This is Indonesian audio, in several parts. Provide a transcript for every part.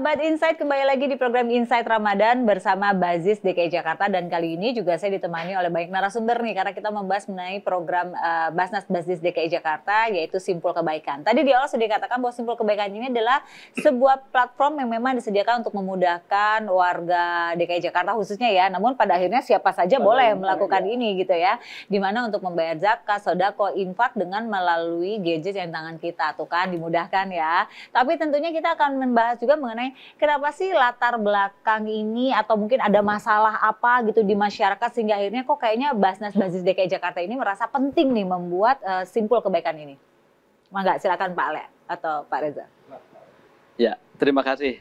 Sahabat Insight, kembali lagi di program Insight Ramadan bersama Bazis DKI Jakarta, dan kali ini juga saya ditemani oleh banyak narasumber nih karena kita membahas mengenai program Basnas Bazis DKI Jakarta, yaitu Simpul Kebaikan. Tadi di awal sudah dikatakan bahwa Simpul Kebaikan ini adalah sebuah platform yang memang disediakan untuk memudahkan warga DKI Jakarta khususnya ya, namun pada akhirnya siapa saja boleh melakukan ini gitu ya, dimana untuk membayar zakat, sodako, infak dengan melalui gadget yang tangan kita tuh kan, dimudahkan ya. Tapi tentunya kita akan membahas juga mengenai kenapa sih latar belakang ini, atau mungkin ada masalah apa gitu di masyarakat sehingga akhirnya kok kayaknya Basnas Bazis DKI Jakarta ini merasa penting nih membuat Simpul Kebaikan ini. Mangga, silakan Pak Ale atau Pak Reza. Ya, terima kasih.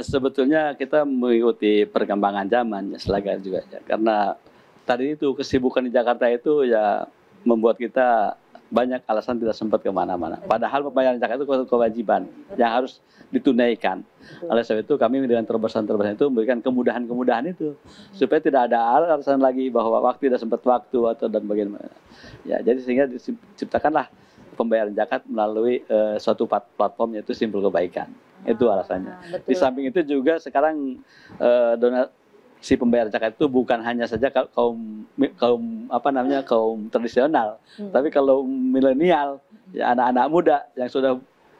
Sebetulnya kita mengikuti perkembangan zaman ya, selaga juga ya. Karena tadi itu kesibukan di Jakarta itu ya membuat kita banyak alasan tidak sempat kemana-mana. Padahal pembayaran zakat itu kewajiban yang harus ditunaikan. Oleh sebab itu kami dengan terobosan-terobosan itu memberikan kemudahan-kemudahan itu supaya tidak ada alasan lagi bahwa waktu tidak sempat waktu atau dan bagaimana. Ya, jadi sehingga diciptakanlah pembayaran zakat melalui suatu platform, yaitu Simpul Kebaikan. Itu alasannya. Di samping itu juga sekarang si pembayar zakat itu bukan hanya saja kaum tradisional, tapi kalau milenial, ya anak-anak muda yang sudah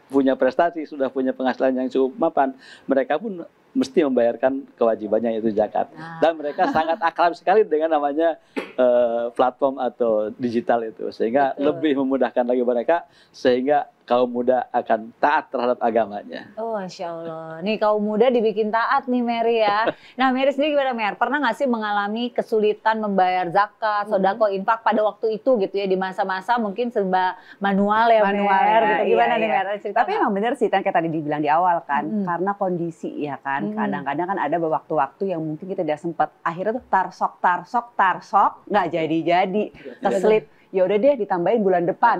punya prestasi, sudah punya penghasilan yang cukup mapan, mereka pun mesti membayarkan kewajibannya, yaitu zakat. Dan mereka sangat akrab sekali dengan namanya platform atau digital itu, sehingga lebih memudahkan lagi mereka, sehingga kaum muda akan taat terhadap agamanya. Oh, Insya Allah. Nih kaum muda dibikin taat nih Mary ya. Nah Mary sendiri gimana Mer? Pernah nggak sih mengalami kesulitan membayar zakat, sodako, infak pada waktu itu gitu ya, di masa-masa mungkin serba manual ya Mer? Gitu. Gimana nih Mer? Tapi emang bener sih kan kayak tadi dibilang di awal kan, karena kondisi ya kan, kadang-kadang kan ada waktu-waktu yang mungkin kita tidak sempat, akhirnya tuh tarsok, nggak jadi, keselip. Ya udah deh ditambahin bulan depan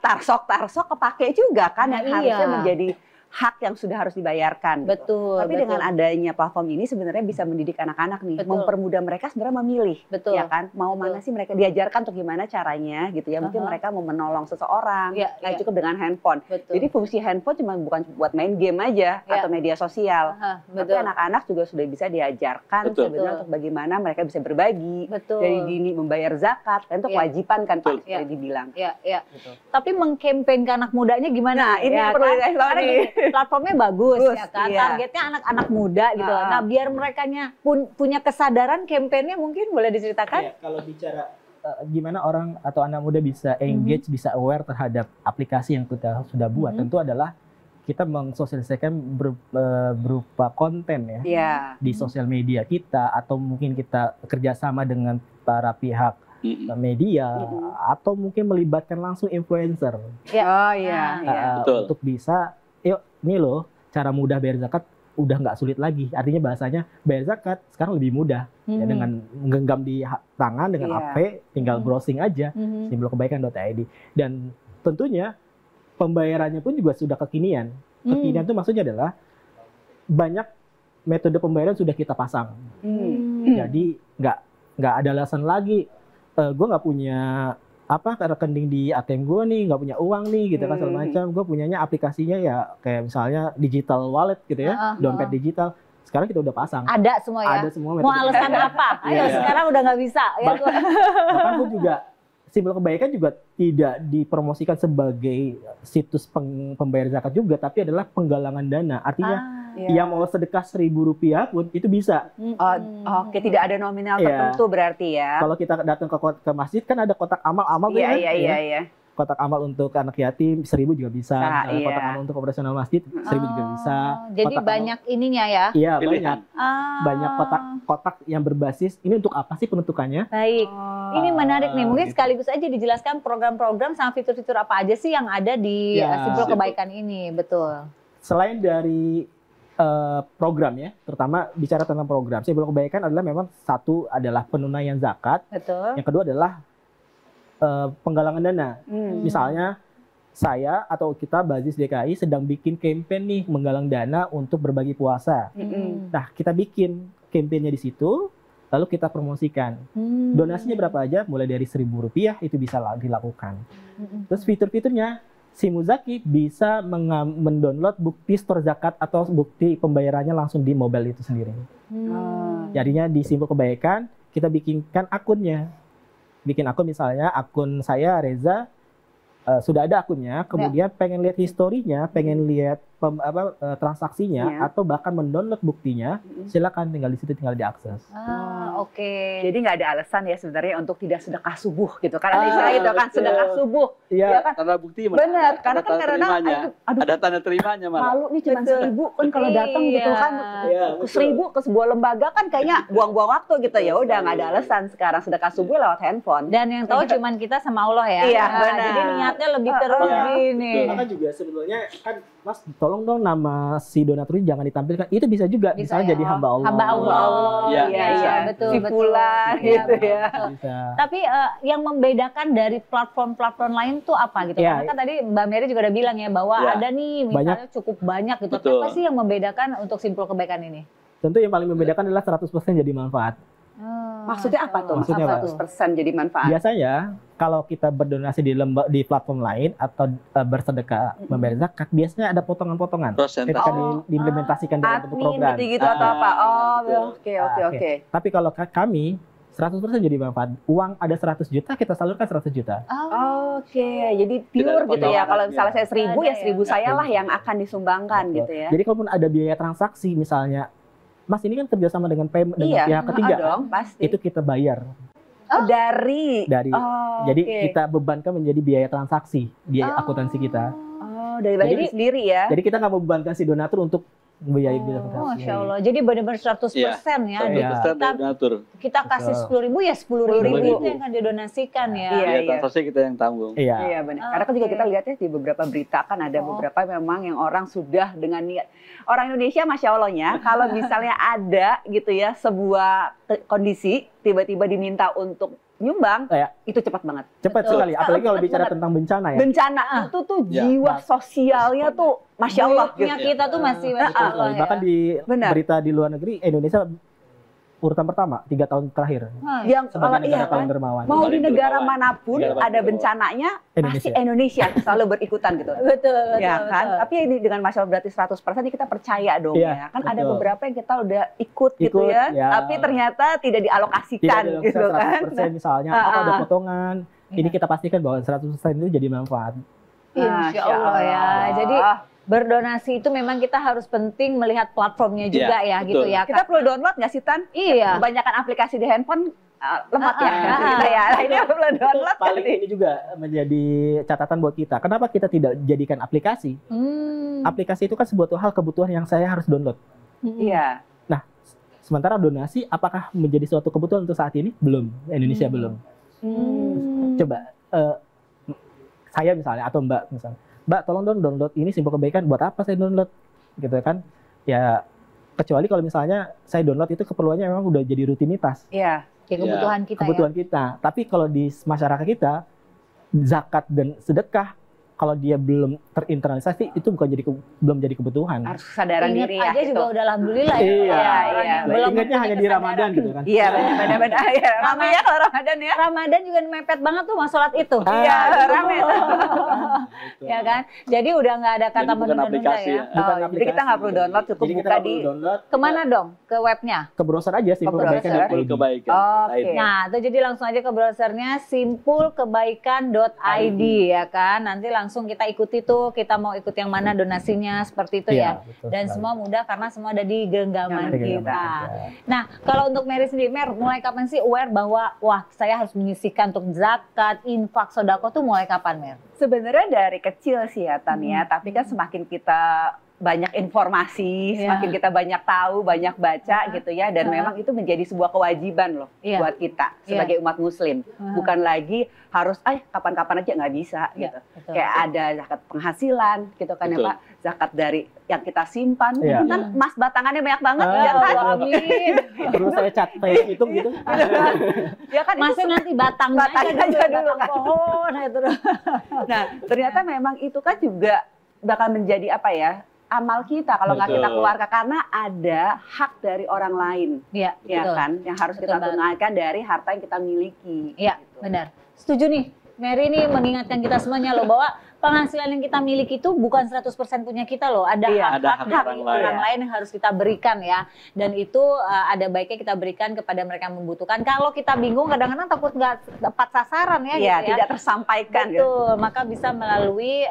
tarsok kepake juga kan, yang harusnya menjadi hak yang sudah harus dibayarkan. Betul. Tapi dengan adanya platform ini sebenarnya bisa mendidik anak-anak nih, mempermudah mereka sebenarnya memilih, ya kan? Mau mana sih mereka diajarkan untuk gimana caranya gitu ya? Mungkin mereka mau menolong seseorang, nggak cukup dengan handphone. Jadi fungsi handphone cuma bukan buat main game aja atau media sosial. Tapi anak-anak juga sudah bisa diajarkan sebenarnya untuk bagaimana mereka bisa berbagi. Dari dini membayar zakat, dan itu kewajiban kan Pak tadi dibilang. Tapi mengkampanyekan anak mudanya gimana? Nah ini yang perlu dikasih. Platformnya bagus ya kan, targetnya anak-anak muda gitu. Nah biar merekanya punya kesadaran, kampanyenya mungkin boleh diceritakan? Ya, kalau bicara gimana orang atau anak muda bisa engage, bisa aware terhadap aplikasi yang kita sudah buat, tentu adalah kita mengsosialisasikan berupa konten ya di sosial media kita, atau mungkin kita kerjasama dengan para pihak media, atau mungkin melibatkan langsung influencer untuk bisa, yuk ini loh cara mudah bayar zakat, udah nggak sulit lagi. Artinya bahasanya bayar zakat sekarang lebih mudah ya, dengan menggenggam di tangan dengan HP, tinggal browsing aja simpulkebaikan.id. Dan tentunya pembayarannya pun juga sudah kekinian. Kekinian itu maksudnya adalah banyak metode pembayaran sudah kita pasang. Jadi nggak ada alasan lagi gue nggak punya rekening di ATM gue nih, nggak punya uang nih gitu kan segala macam. Gue punyanya aplikasinya ya kayak misalnya digital wallet gitu ya, dompet digital. Sekarang kita udah pasang. Ada semua ya. Ada semua. Mau alasan apa? Ayo sekarang udah nggak bisa. Bahkan gue juga Simpul Kebaikan juga tidak dipromosikan sebagai situs pembayar zakat juga, tapi adalah penggalangan dana. Artinya yang mau sedekah Rp1.000 pun itu bisa. Oke, tidak ada nominal tertentu berarti ya. Kalau kita datang ke masjid kan ada kotak amal Iya. Kotak amal untuk anak yatim 1.000 juga bisa. Kotak amal untuk operasional masjid 1.000 juga bisa. Jadi kotak banyak ininya ya? Iya, banyak. Banyak kotak yang berbasis ini untuk apa sih penentukannya? Baik. Ini menarik nih. Mungkin sekaligus aja dijelaskan program-program sama fitur-fitur apa aja sih yang ada di Simpul Kebaikan ini. Betul. Selain dari program ya, terutama bicara tentang program, Simpul Kebaikan adalah memang satu adalah penunaian zakat. Betul. Yang kedua adalah penggalangan dana. Misalnya saya atau kita Bazis DKI sedang bikin campaign nih menggalang dana untuk berbagi puasa. Nah, kita bikin campaignnya di situ, lalu kita promosikan. Donasinya berapa aja, mulai dari Rp1.000 itu bisa dilakukan. Terus fitur-fiturnya si Muzaki bisa mendownload bukti store zakat atau bukti pembayarannya langsung di mobile itu sendiri. Jadinya di Simpul Kebaikan kita bikinkan akunnya. Bikin akun misalnya akun saya Reza sudah ada akunnya, kemudian pengen lihat historinya, pengen lihat transaksinya atau bahkan mendownload buktinya, silakan tinggal di situ tinggal diakses. Oke. Jadi nggak ada alasan ya sebenarnya untuk tidak sedekah subuh gitu. Karena istilah itu kan sedekah subuh. Iya. Ya kan? Tanda bukti benar. Karena kan karena ada tanda terimanya malah. Malu nih cuma 1.000 kan kalau datang gitu kan. 1.000 ke sebuah lembaga kan kayaknya buang-buang waktu gitu. Ya udah nggak ada alasan sekarang sedekah subuh lewat handphone. Dan yang tahu cuma kita sama Allah ya. Iya, benar. Jadi niatnya lebih teruji nih. Maka juga sebetulnya kan Mas tolong dong nama si donatur jangan ditampilkan. Itu bisa juga misalnya jadi hamba Allah. Hamba Allah. Iya. Betul. Si fulan gitu ya. Bisa. Tapi yang membedakan dari platform-platform lain tuh apa gitu? Karena kan tadi Mbak Mary juga udah bilang ya bahwa ada nih misalnya cukup banyak gitu. Apa sih yang membedakan untuk Simpul Kebaikan ini? Tentu yang paling membedakan adalah 100% jadi manfaat. Maksudnya apa tuh? Maksudnya 100% jadi manfaat. Biasanya kalau kita berdonasi di platform lain atau bersedekah membayar zakat, biasanya ada potongan-potongan ketika diimplementasikan dalam bentuk program. Gitu atau apa? Oke. Tapi kalau kami 100% jadi manfaat. Uang ada 100 juta, kita salurkan 100 juta. Oke, jadi pure gitu ya. Kalau misalnya saya 1.000 ya 1.000 saya lah yang akan disumbangkan gitu ya. Jadi kalaupun ada biaya transaksi misalnya, Mas ini kan kerjasama dengan pihak ketiga, dong, pasti. itu kita bayar. Dari. Jadi kita bebankan menjadi biaya transaksi, biaya akuntansi kita. Dari diri sendiri ya. Jadi kita nggak membebankan si donatur untuk membiayai biaya transaksi. Masya Allah. Jadi benar-benar 100% ya. Kita kasih 10.000 ya 10.000 itu yang akan didonasikan ya. Iya, transaksi kita yang tanggung. Iya benar. Karena kan juga kita lihat ya di beberapa berita kan ada beberapa memang yang orang sudah dengan niat. Orang Indonesia Masya Allahnya kalau misalnya ada gitu ya sebuah kondisi tiba-tiba diminta untuk nyumbang, itu cepat banget. Cepat sekali, apalagi kalau bicara tentang bencana ya. Bencana itu tuh jiwa sosialnya tuh Masya Allah. Kita tuh masih Masya Allah ya. Bahkan di berita di luar negeri, Indonesia urutan pertama 3 tahun terakhir. Yang sebagai negara paling dermawan. Mau di negara manapun ada bencananya, pasti Indonesia selalu berikutan gitu. Betul. Ya kan? Tapi ini dengan masalah berarti 100% kita percaya dong ya. Kan ada beberapa yang kita udah ikut gitu ya. Tapi ternyata tidak dialokasikan gitu kan. 100% misalnya atau ada potongan. Ini kita pastikan bahwa 100% itu jadi manfaat. Insya Allah ya. Jadi berdonasi itu memang kita harus penting melihat platformnya juga ya gitu ya. Kita perlu download nggak sih Tan? Iya. Kebanyakan aplikasi di handphone lemot ya. Ini perlu download. Paling ini juga menjadi catatan buat kita. Kenapa kita tidak jadikan aplikasi? Aplikasi itu kan sebuah hal kebutuhan yang saya harus download. Iya. Nah, sementara donasi apakah menjadi suatu kebutuhan untuk saat ini? Belum. Indonesia belum. Coba saya misalnya atau Mbak misalnya. Mbak tolong dong download ini Simpul Kebaikan, buat apa saya download gitu kan ya, kecuali kalau misalnya saya download itu keperluannya memang udah jadi rutinitas kebutuhan kita. Tapi kalau di masyarakat kita zakat dan sedekah kalau dia belum terinternalisasi itu belum jadi kebutuhan. Harus kesadaran diri ya. Aja gitu. juga udah alhamdulillah ya. Iya. Belum ingatnya hanya di Ramadan gitu kan. Iya benar-benar. Ramai ya kalau Ramadan ya. Ramadan juga mepet banget tuh sholat itu. Iya ramai. Ya kan. Jadi udah nggak ada kata menunda-nunda ya. Jadi kita nggak perlu download, cukup buka di. Kemana dong? Ke webnya? Ke browser aja Simpul Kebaikan. Nah itu jadi langsung aja ke browsernya simpulkebaikan.id ya kan. Nanti langsung kita ikuti tuh, kita mau ikut yang mana donasinya seperti itu ya. Dan semua mudah karena semua ada di genggaman kita. Nah, kalau untuk Mary sendiri, mulai kapan sih aware bahwa wah saya harus menyisihkan untuk zakat, infak, sodako tuh mulai kapan, Mer? Sebenarnya dari kecil sih ya Tan ya, tapi kan semakin kita banyak informasi, semakin kita banyak tahu, banyak baca gitu ya, dan memang itu menjadi sebuah kewajiban loh buat kita sebagai umat muslim. Bukan lagi harus kapan-kapan aja nggak bisa gitu. Kayak ada zakat penghasilan gitu kan ya Pak, zakat dari yang kita simpan, itu kan emas batangannya banyak banget ya kan. Amin. Perlu saya catat hitung gitu. Ya kan masih nanti batangnya aja dulu kan. Pohon itu. Nah, ternyata memang itu kan juga bakal menjadi apa ya? Amal kita kalau nggak kita keluarkan, karena ada hak dari orang lain, ya kan, yang harus kita tunaikan dari harta yang kita miliki. Iya, benar. Setuju nih, Mary ini mengingatkan kita semuanya loh bahwa penghasilan yang kita miliki itu bukan 100% punya kita loh. Ada hak orang lain yang harus kita berikan ya. Dan itu ada baiknya kita berikan kepada mereka yang membutuhkan. Kalau kita bingung kadang-kadang takut nggak tepat sasaran ya, gitu tidak tersampaikan. Betul, maka bisa melalui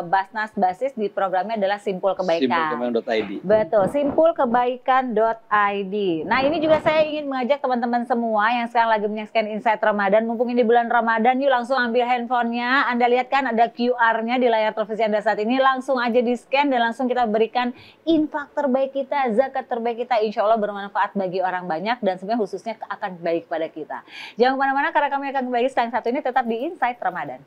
Basnas Basis di programnya adalah Simpul Kebaikan. Simpulkebaikan.id. Betul, simpulkebaikan.id. Nah ini juga saya ingin mengajak teman-teman semua yang sekarang lagi menyaksikan Insight Ramadan, mumpung ini bulan Ramadan, yuk langsung ambil handphonenya. Anda lihat kan ada QR-nya di layar televisi Anda saat ini, langsung aja di-scan dan langsung kita berikan infak terbaik kita, zakat terbaik kita, insya Allah bermanfaat bagi orang banyak dan sebenarnya khususnya akan baik pada kita. Jangan kemana-mana karena kami akan kembali setelah yang satu ini tetap di Insight Ramadan.